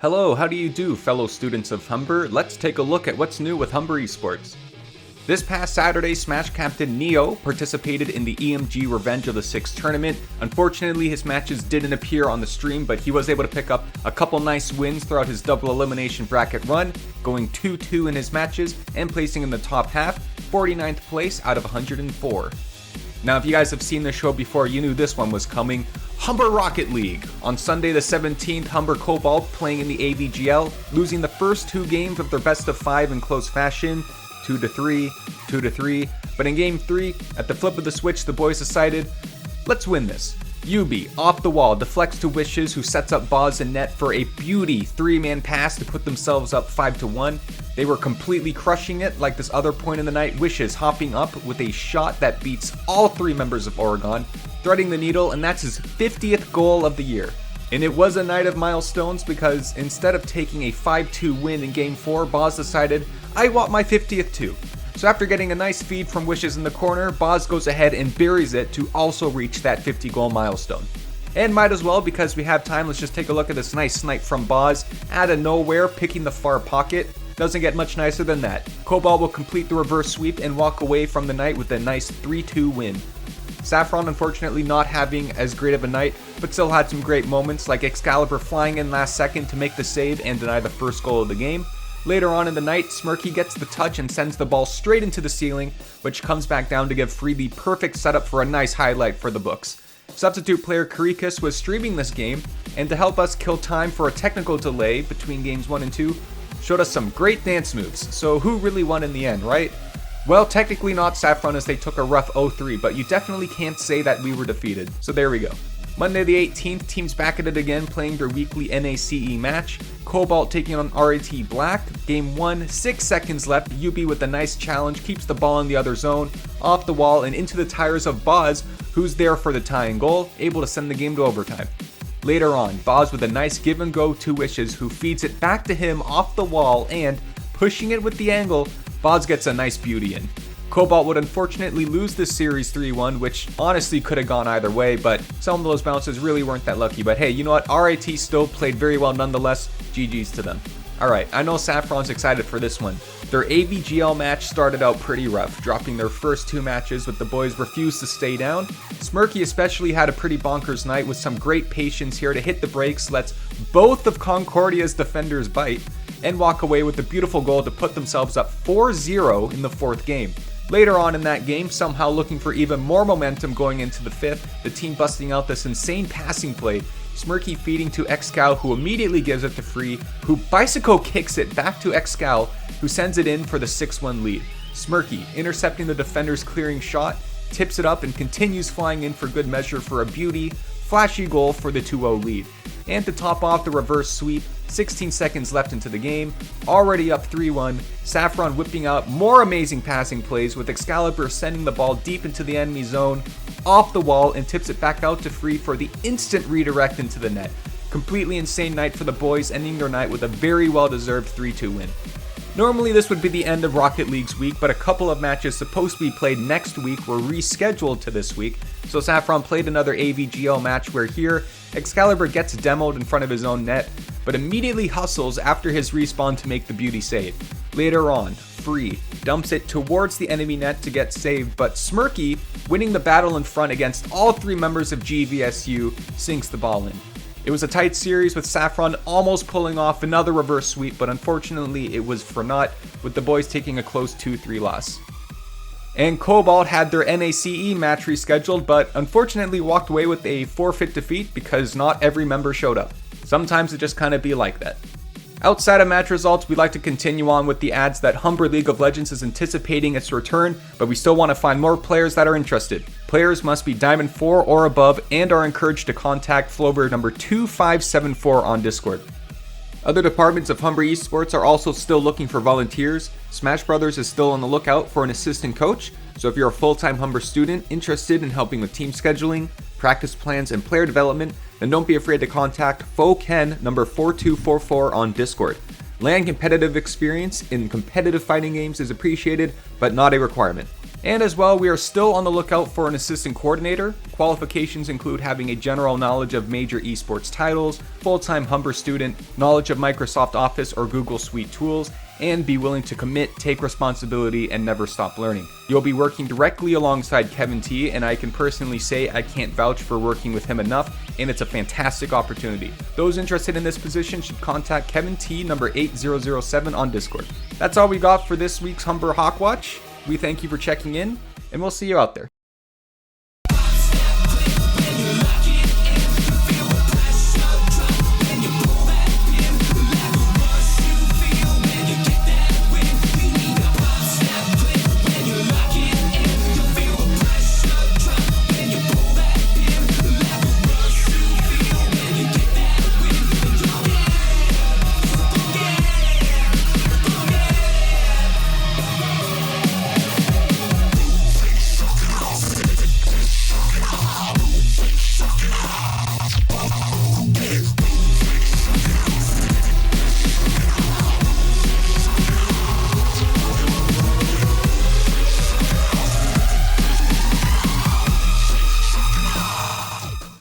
Hello, how do you do, fellow students of Humber? Let's take a look at what's new with Humber Esports. This past Saturday, Smash Captain Neo participated in the EMG Revenge of the Six tournament. Unfortunately, his matches didn't appear on the stream, but he was able to pick up a couple nice wins throughout his double elimination bracket run, going 2-2 in his matches and placing in the top half, 49th place out of 104. Now, if you guys have seen the show before, you knew this one was coming. Humber Rocket League. On Sunday the 17th, Humber Cobalt playing in the AVGL, losing the first two games of their best of 5 in close fashion, 2-3, 2-3. But in game 3, at the flip of the switch, the boys decided, let's win this. Yubi, off the wall, deflects to Wishes, who sets up Boz and net for a beauty 3-man pass to put themselves up 5-1. They were completely crushing it, like this other point in the night, Wishes hopping up with a shot that beats all 3 members of Oregon, threading the needle, and that's his 50th goal of the year. And it was a night of milestones because instead of taking a 5-2 win in game 4, Boz decided, I want my 50th too. So after getting a nice feed from Wishes in the corner, Boz goes ahead and buries it to also reach that 50 goal milestone. And might as well, because we have time, let's just take a look at this nice snipe from Boz, out of nowhere, picking the far pocket. Doesn't get much nicer than that. Cobalt will complete the reverse sweep and walk away from the night with a nice 3-2 win. Saffron unfortunately not having as great of a night, but still had some great moments, like Excalibur flying in last second to make the save and deny the first goal of the game. Later on in the night, Smirky gets the touch and sends the ball straight into the ceiling, which comes back down to give Free the perfect setup for a nice highlight for the books. Substitute player Karikas was streaming this game, and to help us kill time for a technical delay between games 1 and 2, showed us some great dance moves. So who really won in the end, right? Well, technically not Saffron, as they took a rough 0-3, but you definitely can't say that we were defeated. So there we go. Monday the 18th, teams back at it again, playing their weekly NACE match. Cobalt taking on RAT Black. Game 1, 6 seconds left. Yubi with a nice challenge, keeps the ball in the other zone, off the wall and into the tires of Boz, who's there for the tying goal, able to send the game to overtime. Later on, Boz with a nice give and go to Wishes, who feeds it back to him off the wall, and pushing it with the angle, Boz gets a nice beauty in. Cobalt would unfortunately lose this series 3-1, which honestly could have gone either way, but some of those bounces really weren't that lucky. But hey, you know what? RAT still played very well nonetheless. GG's to them. Alright, I know Saffron's excited for this one. Their AVGL match started out pretty rough, dropping their first 2 matches with the boys refused to stay down. Smirky especially had a pretty bonkers night with some great patience here to hit the brakes, lets both of Concordia's defenders bite, and walk away with a beautiful goal to put themselves up 4-0 in the 4th game. Later on in that game, somehow looking for even more momentum going into the 5th, the team busting out this insane passing play, Smirky feeding to Excal, who immediately gives it to Free, who bicycle kicks it back to Excal, who sends it in for the 6-1 lead. Smirky, intercepting the defender's clearing shot, tips it up and continues flying in for good measure for a beauty, flashy goal for the 2-0 lead. And to top off the reverse sweep, 16 seconds left into the game, already up 3-1, Saffron whipping out more amazing passing plays with Excalibur sending the ball deep into the enemy zone, off the wall, and tips it back out to Free for the instant redirect into the net. Completely insane night for the boys, ending their night with a very well-deserved 3-2 win. Normally this would be the end of Rocket League's week, but a couple of matches supposed to be played next week were rescheduled to this week, so Saffron played another AVGL match where here, Excalibur gets demoed in front of his own net, but immediately hustles after his respawn to make the beauty save. Later on, Free dumps it towards the enemy net to get saved, but Smirky, winning the battle in front against all 3 members of GVSU, sinks the ball in. It was a tight series with Saffron almost pulling off another reverse sweep, but unfortunately it was for naught, with the boys taking a close 2-3 loss. And Cobalt had their NACE match rescheduled, but unfortunately walked away with a forfeit defeat because not every member showed up. Sometimes it just kind of be like that. Outside of match results, we'd like to continue on with the ads that Humber League of Legends is anticipating its return, but we still want to find more players that are interested. Players must be Diamond 4 or above and are encouraged to contact Flover number 2574 on Discord. Other departments of Humber Esports are also still looking for volunteers. Smash Brothers is still on the lookout for an assistant coach, so if you're a full-time Humber student interested in helping with team scheduling, practice plans, and player development, then don't be afraid to contact FoKen number 4244 on Discord. LAN competitive experience in competitive fighting games is appreciated, but not a requirement. And as well, we are still on the lookout for an assistant coordinator. Qualifications include having a general knowledge of major esports titles, full-time Humber student, knowledge of Microsoft Office or Google Suite tools, and be willing to commit, take responsibility, and never stop learning. You'll be working directly alongside Kevin T, and I can personally say I can't vouch for working with him enough, and it's a fantastic opportunity. Those interested in this position should contact Kevin T number 8007 on Discord. That's all we got for this week's Humber Hawkwatch. We thank you for checking in, and we'll see you out there.